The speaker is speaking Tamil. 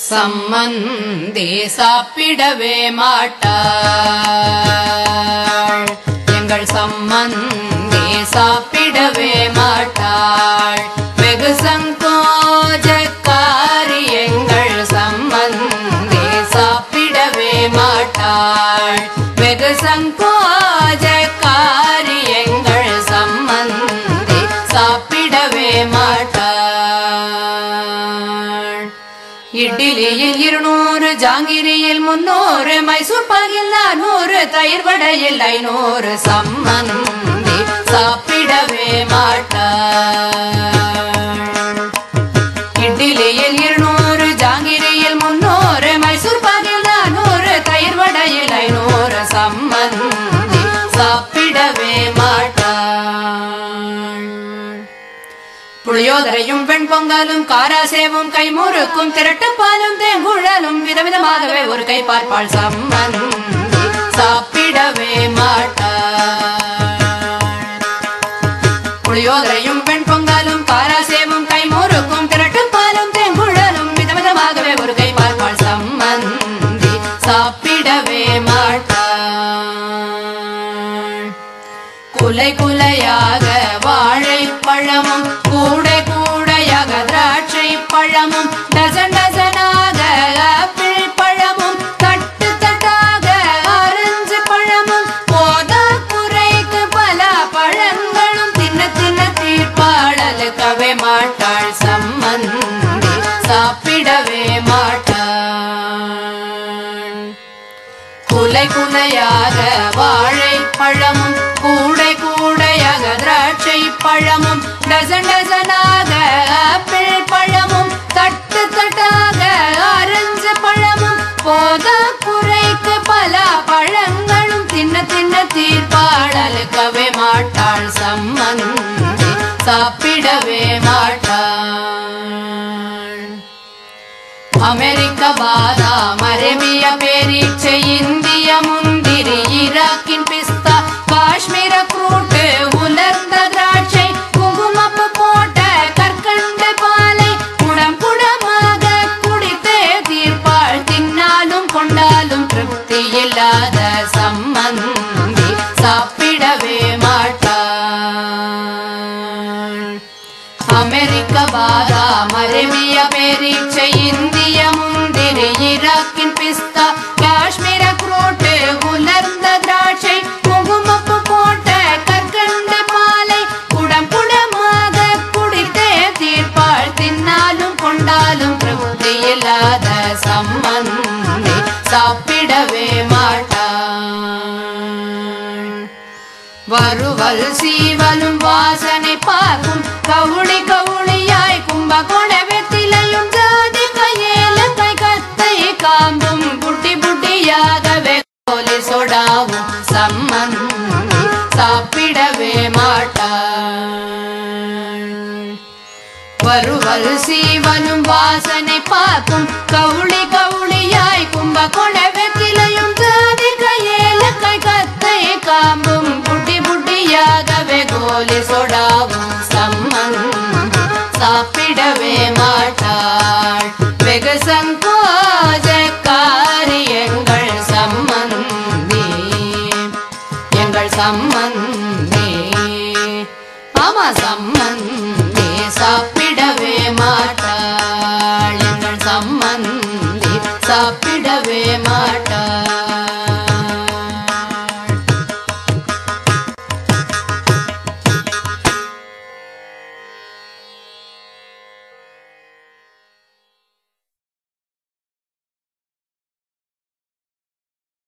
சம்மந்தி சாப்பிடவே மாட்டாள். எங்கள் சம்மந்தி சாப்பிடவே மாட்டாள். வெகு சங்கோஜக்காரி எங்கள் சம்மந்தி சாப்பிடவே மாட்டாள். வெகு சங்கோஜக்காரி எங்கள் சம்மந்தி சாப்பிடவே மாட்டாள். இட்லியில் 200, ஜாங்கிரியில் 300, மைசூர் பாகில் 400, தயிர் வடையில் 500, சம்மந்தி சாப்பிடவே மாட்டாள். இட்லியில் 200, ஜாங்கிரியில் 300, மைசூர் பாகில் 400, தயிர் வடையில் 500, சம்மந்தி சாப்பிடவே மாட்டாள். புளியோதரையும் வெண்பொங்கலும் காராசேவும் கைமுறுக்கும் திரட்டுப்பாலும் தேங்குழலும் விதவிதமாகவே ஒரு கை பார்ப்பாள். சம்மந்தி சாப்பிடவே மாட்டாள். புளியோதரையும் வெண்பொங்கலும் காராசேவும் கைமுறுக்கும் திரட்டுப்பாலும் தேங்குழலும் விதவிதமாகவே ஒரு கை பார்ப்பாள். சம்மந்தி சாப்பிடவே மாட்டாள். குலை குலையாக வாழைப்பழமும் கூடை கூடையாக திராட்சை பழமும் டசன் டசனாக ஆப்பிள் பழமும் தட்டு தட்டாக ஆரஞ்சு பழமும் போதா குறைக்கு பல பழங்களும் தின்ன தின்ன தீர்ப்பாளலுக்கவே மாட்டாள். சம்மந்தி சாப்பிடவே மாட்டாள். குலை குலையாக வாழைப்பழமும் கூடை கூடையாக திராட்சை பழமும் டசன் டசனாக ஆப்பிள் பழமும் தட்டு தட்டாக ஆரஞ்சு பழமும் போதா குறைக்கு பல பழங்களும் தின்ன தின்ன தீர்ப்பாளலுக்கவே மாட்டாள். சம்மந்தி சாப்பிடவே மாட்டாள். அமெரிக்க பாதாம், அரேபிய பேரீச்சை, இந்திய முந்திரி, ஈராக்கின் பிஸ்தா, காஷ்மீர ஃப்ரூட், உலர்ந்த திராட்சை, குங்குமப்பு போட்ட கற்கண்டு பாலை குடம் குடமாக குடித்தே தீர்ப்பாள். தின்னாலும் கொண்டாலும் திருப்தி இல்லாத சம்மந்தி சாப்பிடவே மாட்டாள். அமெரிக்க பாதாம், அரேபிய பேரீச்சை, இந்திய முந்திரி, ஈராக்கின் பிஸ்தா, காஷ்மீர ஃப்ரூட், உலர்ந்த திராட்சை, குங்குமப்பு போட்ட கற்கண்டு பாலை குடம் குடமாக குடித்தே தீர்ப்பாள். தின்னாலும் கொண்டாலும் திருப்தி இல்லாத சம்மந்தி சாப்பிடவே மாட்டாள். வறுவல் சீவலும் வாசனை பார்க்கும் கவுளி கவுளியாய் கும்பகோண வெத்திலையும் ஜாதி கையேலக்கை கத்தை காம்பும் புட்டி புட்டியாகவே கோலி சொடாவும் சம்மந்தி சாப்பிடவே மாட்டாள். வறுவல் சீவலும் வாசனை பார்க்கும் கவுளி கவுளியாய் கும்பகோண வெத்திலையும் ஜாதி கையேலக்கை கத்தை காம்பும் புட்டி புட்டியாகவே கோலி சொடாவும் சம்மந்தி சாப்பிடவே மாட்டாள். வெகு சங்கோஜக்காரி எங்கள் சம்மந்தி, எங்கள் சம்மந்தி, ஆமா சம்மந்தி சாப்பிடவே மாட்டாள். எங்கள் சம்மந்தி சாப்பிடவே மாட்டாள்.